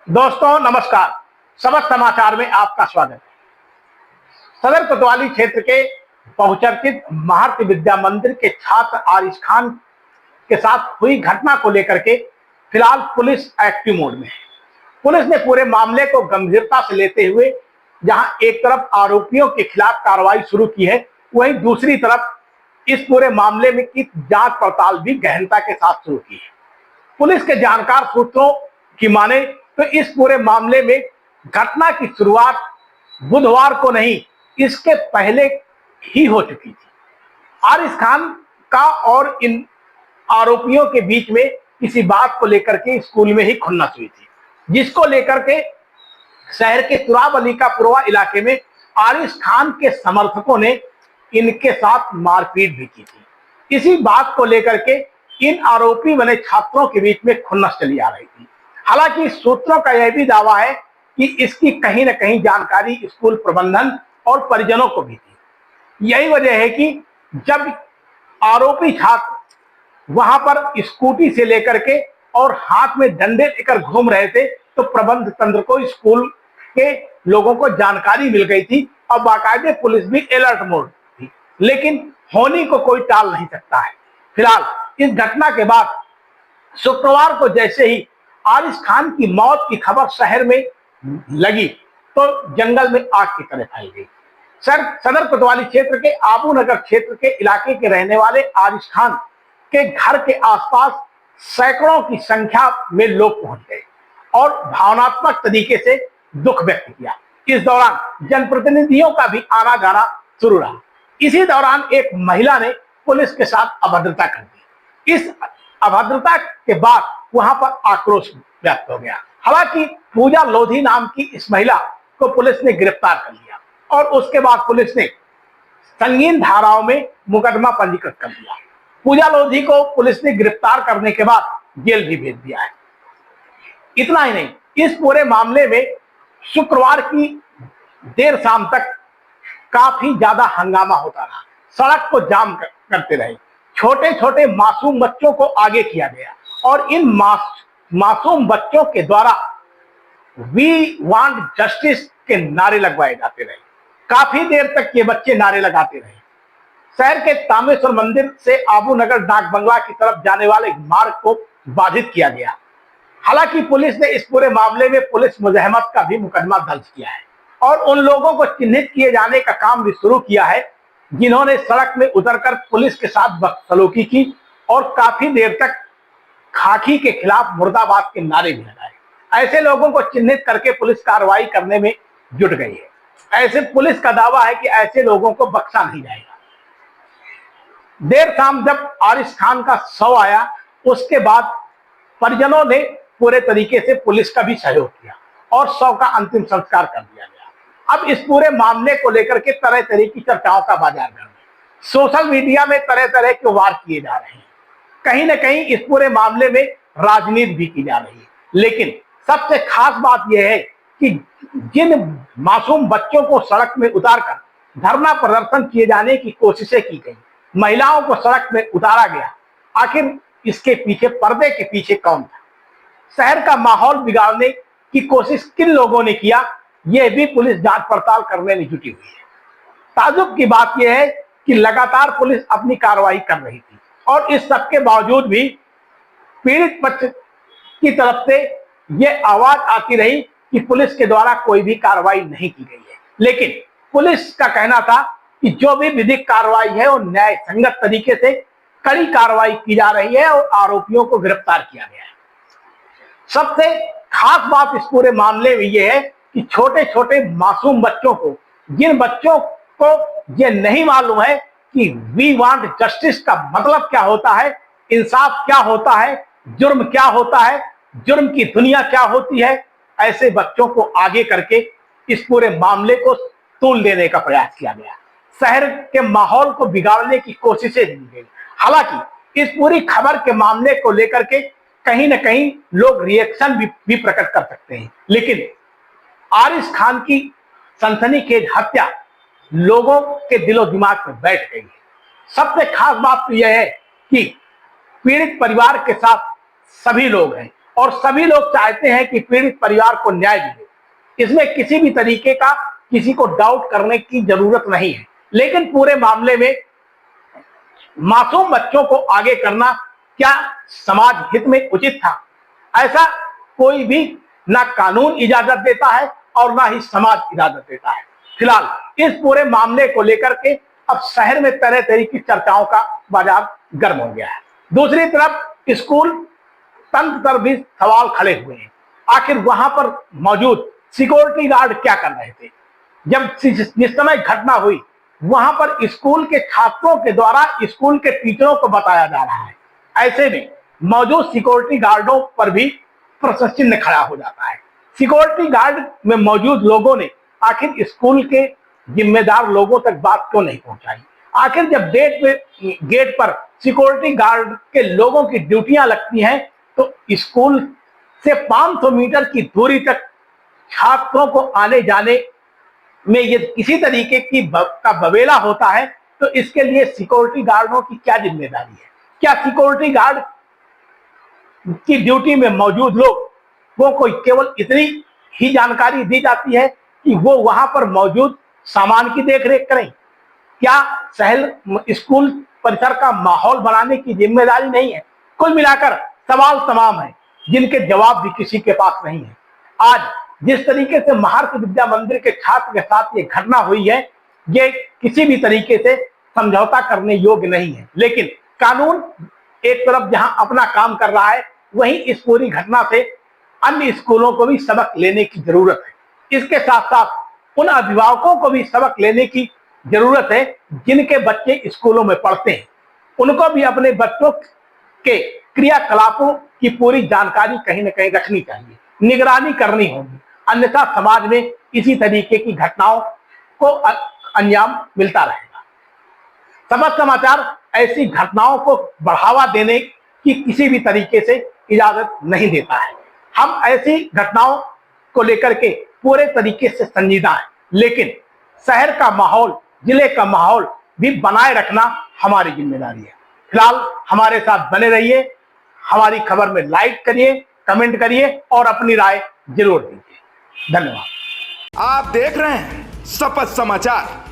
दोस्तों नमस्कार। सबक समाचार में आपका स्वागत है। सदर कोतवाली क्षेत्र के बहुचर्चित महारथी विद्या मंदिर के छात्र आरिश खान के साथ हुई घटना को लेकर के फिलहाल पुलिस एक्टिव मोड में है। पुलिस ने पूरे मामले को गंभीरता से लेते हुए जहां एक तरफ आरोपियों के खिलाफ कार्रवाई शुरू की है, वहीं दूसरी तरफ इस पूरे मामले में की जांच पड़ताल भी गहनता के साथ शुरू की है। पुलिस के जानकार सूत्रों की माने तो इस पूरे मामले में घटना की शुरुआत बुधवार को नहीं, इसके पहले ही हो चुकी थी। आरिश खान का और इन आरोपियों के बीच में किसी बात को लेकर के स्कूल में ही खुन्नस हुई थी, जिसको लेकर के शहर के तुराब अली का पुरवा इलाके में आरिश खान के समर्थकों ने इनके साथ मारपीट भी की थी। इसी बात को लेकर के इन आरोपी बने छात्रों के बीच में खुन्नस चली आ रही थी। हालांकि सूत्रों का यह भी दावा है कि इसकी कहीं न कहीं जानकारी स्कूल प्रबंधन और परिजनों को भी थी। यही वजह है कि जब आरोपी छात्र वहां पर स्कूटी से लेकर के और हाथ में डंडे लेकर घूम रहे थे, तो प्रबंध तंत्र को स्कूल के लोगों को जानकारी मिल गई थी और बाकायदे पुलिस भी अलर्ट मोड थी। लेकिन होनी को कोई टाल नहीं सकता है। फिलहाल इस घटना के बाद शुक्रवार को जैसे ही आरिश खान की मौत की खबर शहर में लगी, तो जंगल में आग की तरह फैल गई। सदर कोतवाली क्षेत्र के आबू नगर क्षेत्र के इलाके के रहने वाले आरिश खान के घर के आसपास सैकड़ों की संख्या में लोग पहुंच गए और भावनात्मक तरीके से दुख व्यक्त किया। इस दौरान जनप्रतिनिधियों का भी आना जाना शुरू रहा। इसी दौरान एक महिला ने पुलिस के साथ अभद्रता कर दी। इस अभद्रता के बाद वहां पर आक्रोश व्यक्त हो गया। हालांकि पूजा लोधी नाम की इस महिला को पुलिस ने गिरफ्तार कर लिया और उसके बाद पुलिस ने संगीन धाराओं में मुकदमा पंजीकृत कर दिया। पूजा लोधी को पुलिस ने गिरफ्तार करने के बाद जेल भी भेज दिया है। इतना ही नहीं, इस पूरे मामले में शुक्रवार की देर शाम तक काफी ज्यादा हंगामा होता रहा। सड़क को जाम करते रहे, छोटे छोटे मासूम बच्चों को आगे किया गया और इन मासूम बच्चों के द्वारा वी वांट जस्टिस के नारे लगवाए जाते रहे। काफी देर तक ये बच्चे नारे लगाते रहे। शहर के तामेश्वर मंदिर से आबू नगर डाक बंगला की तरफ जाने वाले मार्ग को बाधित किया गया। हालांकि पुलिस ने इस पूरे मामले में पुलिस मुजहमत का भी मुकदमा दर्ज किया है और उन लोगों को चिन्हित किए जाने का काम भी शुरू किया है जिन्होंने सड़क में उतरकर पुलिस के साथ बदसलूकी की और काफी देर तक खाकी के खिलाफ मुर्दाबाद के नारे भी लगाए। ऐसे लोगों को चिन्हित करके पुलिस कार्रवाई करने में जुट गई है। ऐसे पुलिस का दावा है कि ऐसे लोगों को बख्शा नहीं जाएगा। देर शाम जब आरिश खान का शव आया, उसके बाद परिजनों ने पूरे तरीके से पुलिस का भी सहयोग किया और शव का अंतिम संस्कार कर दिया गया। अब इस पूरे मामले को लेकर के तरह तरह की चर्चाओं का बाजार गर्म है। सोशल मीडिया में तरह तरह के वार किए जा रहे हैं। कहीं ना कहीं इस पूरे मामले में राजनीति भी की जा रही है। लेकिन सबसे खास बात यह है कि जिन मासूम बच्चों को सड़क में उतारकर धरना प्रदर्शन किए जाने की कोशिशें की गई, महिलाओं को सड़क में उतारा गया, आखिर इसके पीछे, पर्दे के पीछे कौन था? शहर का माहौल बिगाड़ने की कोशिश किन लोगों ने किया, यह भी पुलिस जांच पड़ताल करने में जुटी हुई है। ताज्जुब की बात यह है कि लगातार पुलिस अपनी कार्रवाई कर रही थी और इस सब के बावजूद भी पीड़ित पक्ष की तरफ से यह आवाज आती रही कि पुलिस के द्वारा कोई भी कार्रवाई नहीं की गई है। लेकिन पुलिस का कहना था कि जो भी विधिक कार्रवाई है वो न्याय संगत तरीके से कड़ी कार्रवाई की जा रही है और आरोपियों को गिरफ्तार किया गया है। सबसे खास बात इस पूरे मामले में यह है कि छोटे छोटे मासूम बच्चों को, जिन बच्चों को यह नहीं मालूम है कि वी वांट जस्टिस का मतलब क्या होता है, इंसाफ क्या होता है, जुर्म क्या होता है, जुर्म की दुनिया क्या होती है, ऐसे बच्चों को आगे करके इस पूरे मामले को तूल देने का प्रयास किया गया। शहर के माहौल को बिगाड़ने की कोशिशें की गई। हालांकि इस पूरी खबर के मामले को लेकर के कहीं ना कहीं लोग रिएक्शन भी प्रकट कर सकते हैं, लेकिन आरिश खान की सनसनीखेज हत्या लोगों के दिलो दिमाग में बैठ गई है। सबसे खास बात तो यह है कि पीड़ित परिवार के साथ सभी लोग हैं और सभी लोग चाहते हैं कि पीड़ित परिवार को न्याय मिले। इसमें किसी भी तरीके का किसी को डाउट करने की जरूरत नहीं है। लेकिन पूरे मामले में मासूम बच्चों को आगे करना क्या समाज हित में उचित था? ऐसा कोई भी ना कानून इजाजत देता है और ना ही समाज इजाजत देता है। फिलहाल इस पूरे मामले को लेकर के अब शहर में तरह तरह की चर्चाओं का बाजार गर्म हो गया है। दूसरी तरफ स्कूल तंत्र पर भी सवाल खड़े हुए हैं। आखिर वहां पर मौजूद सिक्योरिटी गार्ड क्या कर रहे थे? जब जिस समय घटना हुई वहां पर स्कूल के छात्रों के द्वारा स्कूल के टीचरों को बताया जा रहा है। ऐसे में मौजूद सिक्योरिटी गार्डों पर भी प्रश्न चिन्ह खड़ा हो जाता है। सिक्योरिटी गार्ड में मौजूद लोगों ने आखिर स्कूल के जिम्मेदार लोगों तक बात क्यों नहीं पहुंचाई? आखिर जब गेट पर सिक्योरिटी गार्ड के लोगों की ड्यूटियां लगती हैं तो स्कूल से 500 मीटर की दूरी तक छात्रों को आने जाने में ये किसी तरीके की का बवेला होता है तो इसके लिए सिक्योरिटी गार्डों की क्या जिम्मेदारी है? क्या सिक्योरिटी गार्ड की ड्यूटी में मौजूद लोग वो कोई केवल इतनी ही जानकारी दी जाती है कि वो वहां पर मौजूद सामान की देखरेख करें? क्या स्कूल परिसर का माहौल बनाने की जिम्मेदारी नहीं है? कुल मिलाकर सवाल तमाम है जिनके जवाब भी किसी के पास नहीं है। आज जिस तरीके से महार्त विद्या मंदिर के छात्र के साथ ये घटना हुई है ये किसी भी तरीके से समझौता करने योग्य नहीं है। लेकिन कानून एक तरफ जहां अपना काम कर रहा है वहीं इस पूरी घटना से अन्य स्कूलों को भी सबक लेने की जरूरत है। इसके साथ साथ उन अभिभावकों को भी सबक लेने की जरूरत है जिनके बच्चे स्कूलों में पढ़ते हैं। उनको भी अपने बच्चों के क्रियाकलापों की पूरी जानकारी कहीं ना कहीं रखनी चाहिए, निगरानी करनी होगी, अन्यथा समाज में इसी तरीके की घटनाओं को अंजाम मिलता रहेगा। सबक समाचार ऐसी घटनाओं को बढ़ावा देने की किसी भी तरीके से इजाजत नहीं देता है। हम ऐसी घटनाओं को लेकर के पूरे तरीके से संजीदा है, लेकिन शहर का माहौल, जिले का माहौल भी बनाए रखना हमारी जिम्मेदारी है। फिलहाल हमारे साथ बने रहिए, हमारी खबर में लाइक करिए, कमेंट करिए और अपनी राय जरूर दीजिए। धन्यवाद। आप देख रहे हैं शपथ समाचार।